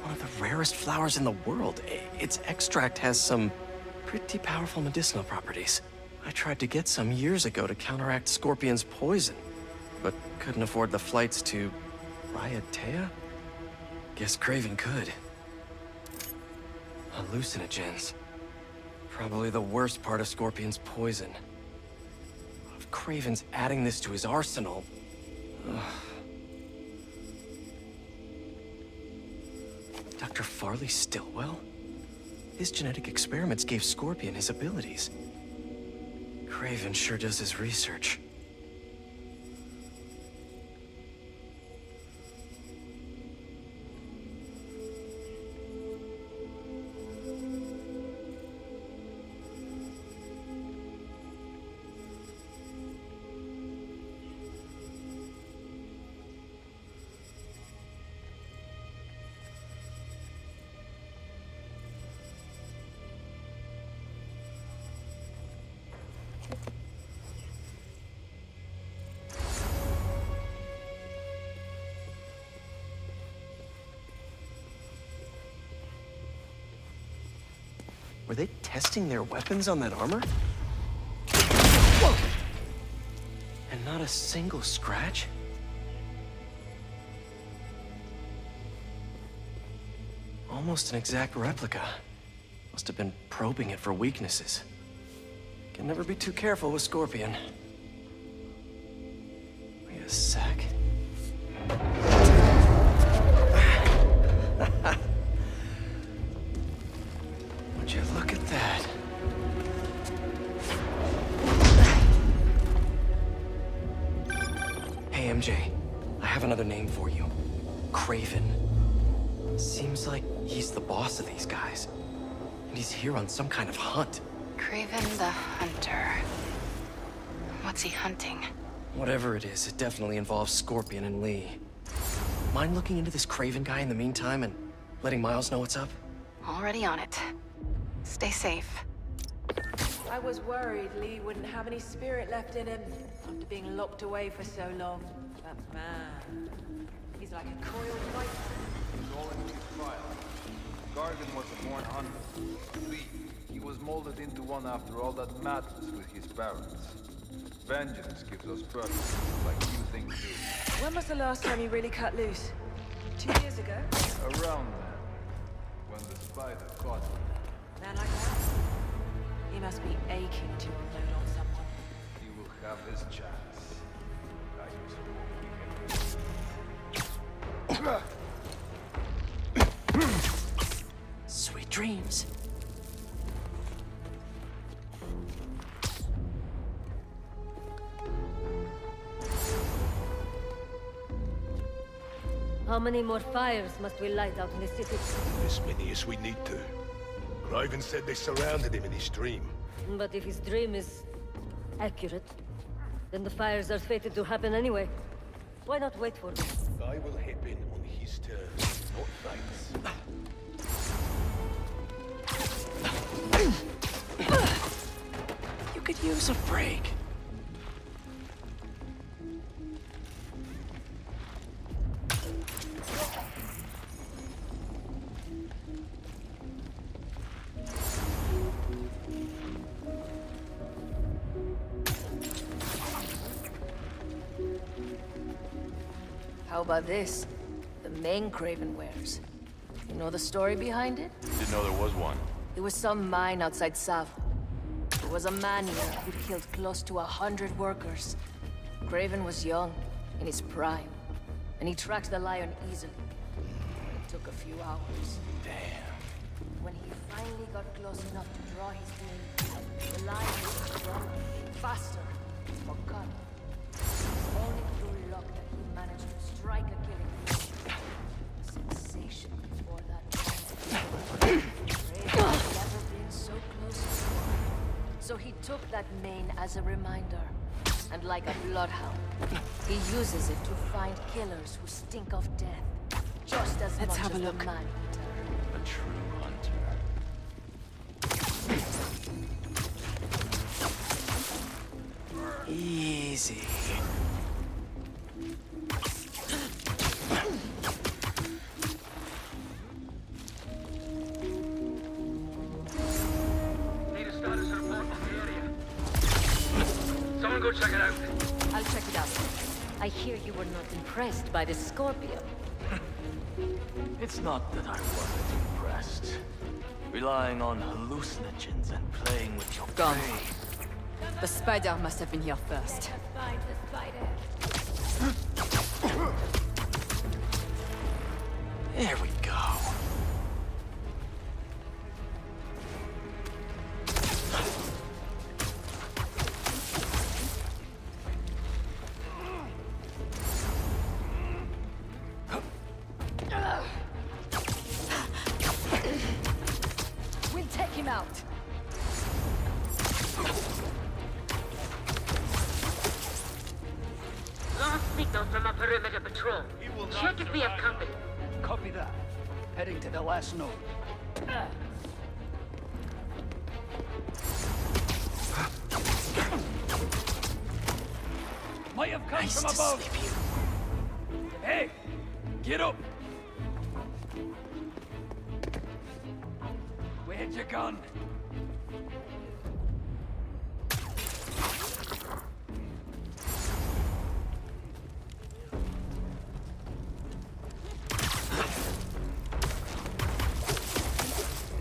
One of the rarest flowers in the world. Its extract has some pretty powerful medicinal properties. I tried to get some years ago to counteract Scorpion's poison, but couldn't afford the flights to Raiatea? Guess Kraven could. Hallucinogens. Probably the worst part of Scorpion's poison. If Kraven's adding this to his arsenal... Ugh. Dr. Farley Stillwell? His genetic experiments gave Scorpion his abilities. Kraven sure does his research. Were they testing their weapons on that armor? And not a single scratch? Almost an exact replica. Must have been probing it for weaknesses. Can never be too careful with Scorpion. Wait a sec. Would you look at that? Hey, MJ. I have another name for you. Kraven. Seems like he's the boss of these guys. And he's here on some kind of hunt. Kraven the Hunter. What's he hunting? Whatever it is, it definitely involves Scorpion and Lee. Mind looking into this Kraven guy in the meantime and letting Miles know what's up? Already on it. Stay safe. I was worried Lee wouldn't have any spirit left in him after being locked away for so long. But man, he's like a coiled pipe. All in his file. Gargan was a born hunter. Lee, he was molded into one after all that madness with his parents. Vengeance gives us purpose, like few things do. When was the last time you really cut loose? 2 years ago? Around then, when the spider caught him. Man like that? He must be aching to unload on someone. He will have his chance. I just Sweet dreams. How many more fires must we light out in the city? As many as we need to. Raven said they surrounded him in his dream. But if his dream is accurate, then the fires are fated to happen anyway. Why not wait for them? I will happen on his terms, not thine. You could use a break. How about this? The main Kraven wears. You know the story behind it? Didn't know there was one. It was some mine outside Savo. There was a man here who'd killed close to 100 workers. Kraven was young, in his prime, and he tracked the lion easily. It took a few hours. Damn. When he finally got close enough to draw his blade, the lion was stronger, faster, more cunning. Only through luck that he managed to strike a killing blow. Sensation before that moment. Kraven had never been so close before. So he took that mane as a reminder. And like a bloodhound, he uses it to find killers who stink of death. Just as Let's much have a as look. the man-eater. A true hunter. Easy. Need a status report on the area. Someone go check it out. I'll check it out. I hear you were not impressed by the Scorpion. It's not that I wasn't impressed. Relying on hallucinogens and playing with your Gone. brain. The spider must have been here first. Find the spider. There we go. We'll take him out. Lost signal from a perimeter patrol. Check if we have company. Copy that. Heading to the last node. Might have come Nice from to above. sleep here. Hey, get up. Where's your gun?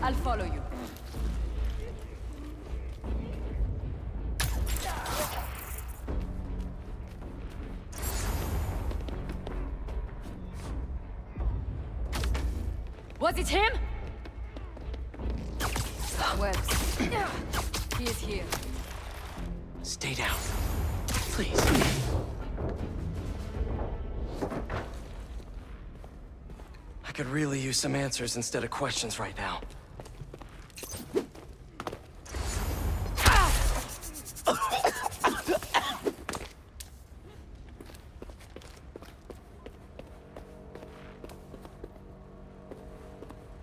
I'll follow you. Was it him? Webs. He is here. Stay down. Please. I could really use some answers instead of questions right now.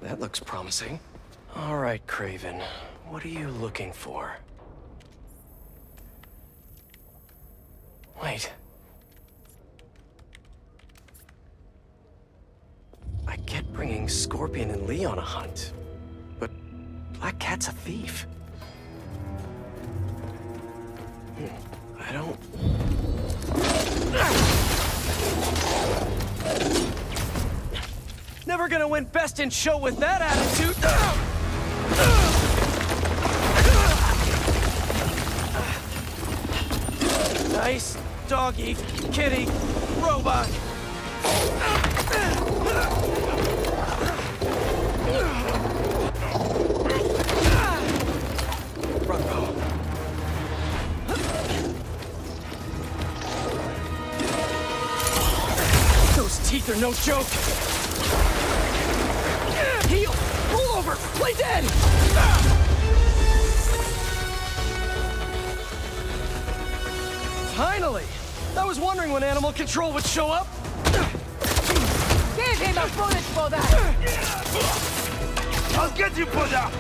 That looks promising. All right, Kraven. What are you looking for? Wait. I get bringing Scorpion and Lee on a hunt, but Black Cat's a thief. I don't... Never gonna win Best in Show with that attitude! Nice doggy, kitty, robot. Run. Those teeth are no joke. Heal! Roll over! Play dead! Finally! I was wondering when animal control would show up. Give him a bullet for that! I'll get you for that!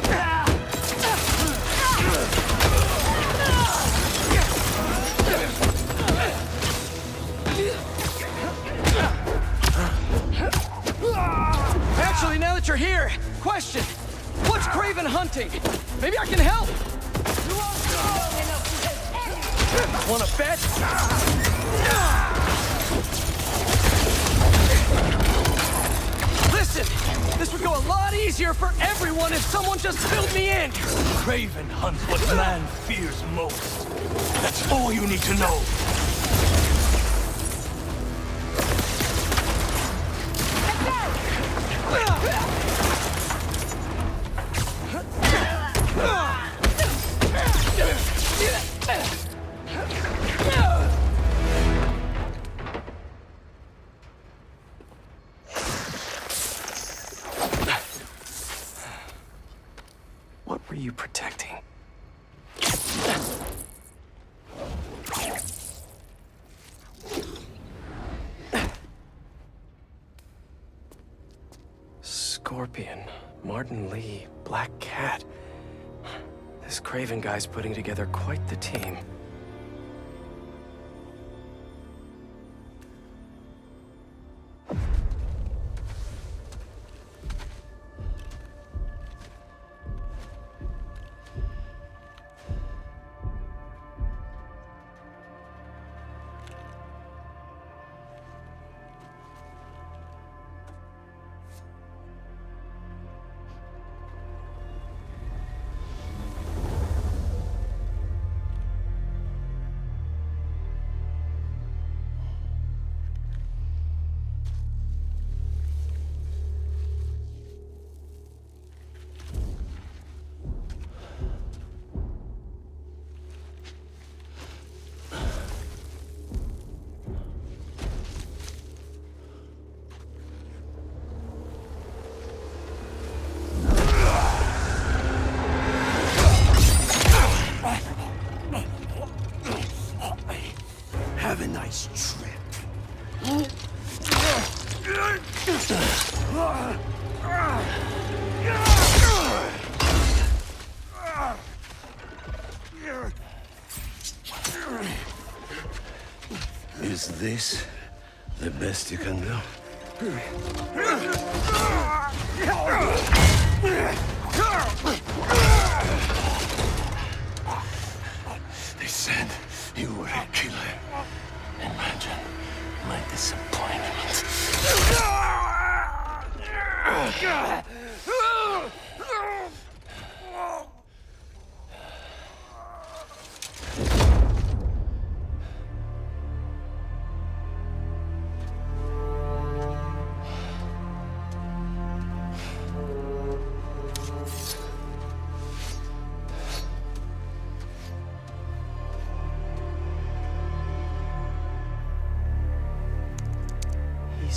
Actually, now that you're here, question. What's Kraven hunting? Maybe I can help. Wanna bet? Listen, this would go a lot easier for everyone if someone just filled me in. Kraven hunts what man fears most. That's all you need to know. What were you protecting? Scorpion, Martin Lee, Black Cat. This Kraven guy's putting together quite the team. Have a nice trip. Is this the best you can do? They said you were a killer. Imagine my disappointment.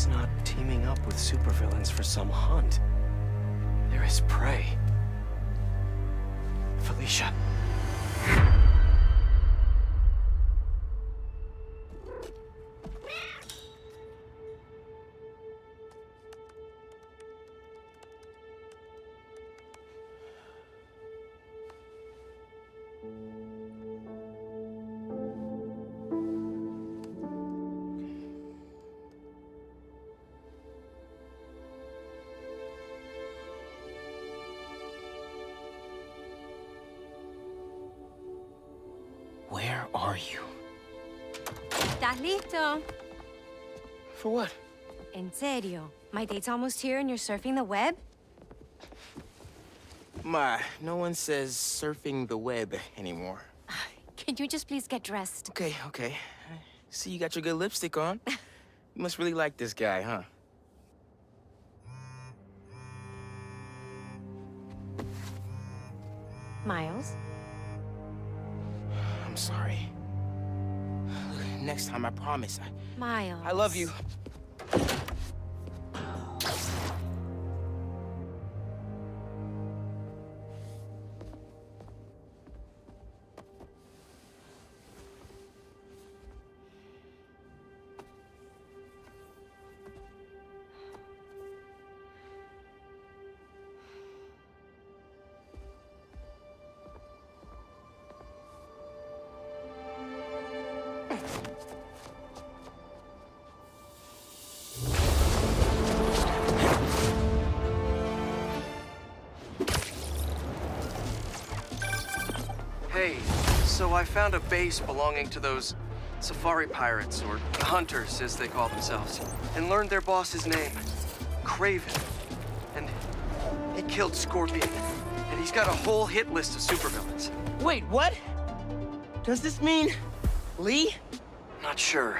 He's not teaming up with supervillains for some hunt. They're his prey. Felicia. Where are you? ¿Estás listo? For what? En serio? My date's almost here and you're surfing the web? Ma, no one says surfing the web anymore. Can you just please get dressed? Okay, okay. See, you got your good lipstick on. You must really like this guy, huh? Miles? I'm sorry. Look, next time, I promise. Miles. I love you. Hey, so I found a base belonging to those safari pirates, or hunters as they call themselves, and learned their boss's name, Kraven. And he killed Scorpion, and he's got a whole hit list of supervillains. Wait, what? Does this mean Lee? Not sure.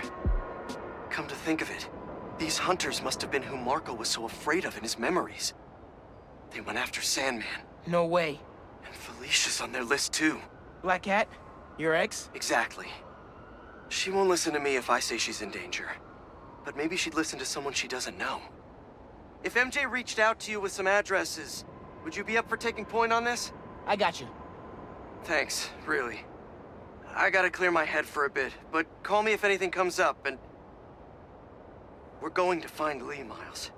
Come to think of it, these hunters must have been who Marco was so afraid of in his memories. They went after Sandman. No way. And Felicia's on their list too. Black Cat? Your ex? Exactly. She won't listen to me if I say she's in danger. But maybe she'd listen to someone she doesn't know. If MJ reached out to you with some addresses, would you be up for taking point on this? I got you. Thanks, really. I gotta clear my head for a bit, but call me if anything comes up, and... We're going to find Lee, Miles.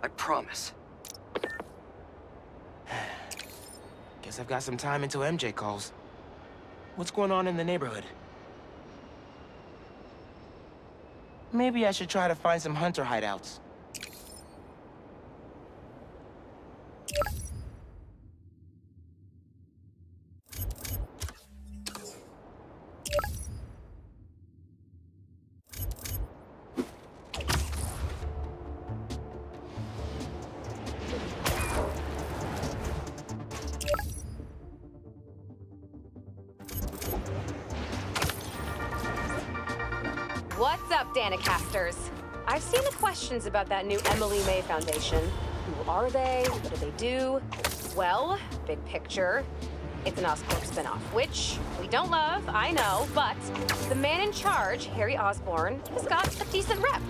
I promise. Guess I've got some time until MJ calls. What's going on in the neighborhood? Maybe I should try to find some hunter hideouts. What's up, Danicasters? I've seen the questions about that new Emily May Foundation. Who are they? What do they do? Well, big picture, it's an Oscorp spinoff, which we don't love, I know, but the man in charge, Harry Osborn, has got a decent rep.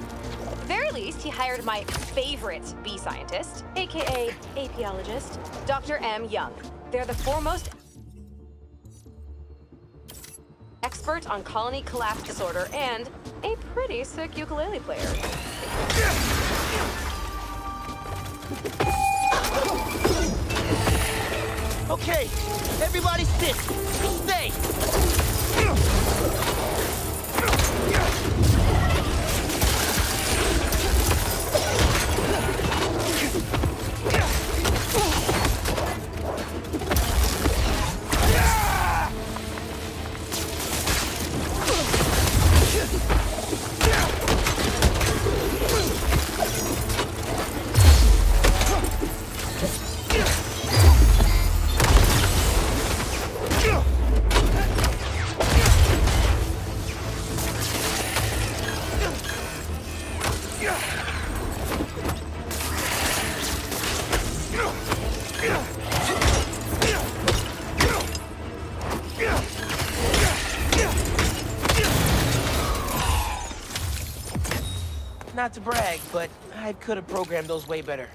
At the very least, he hired my favorite bee scientist, aka apiologist, Dr. M. Young. They're the foremost expert on colony collapse disorder and a pretty sick ukulele player. Okay, everybody sit. Stay. Not to brag, but I could have programmed those way better.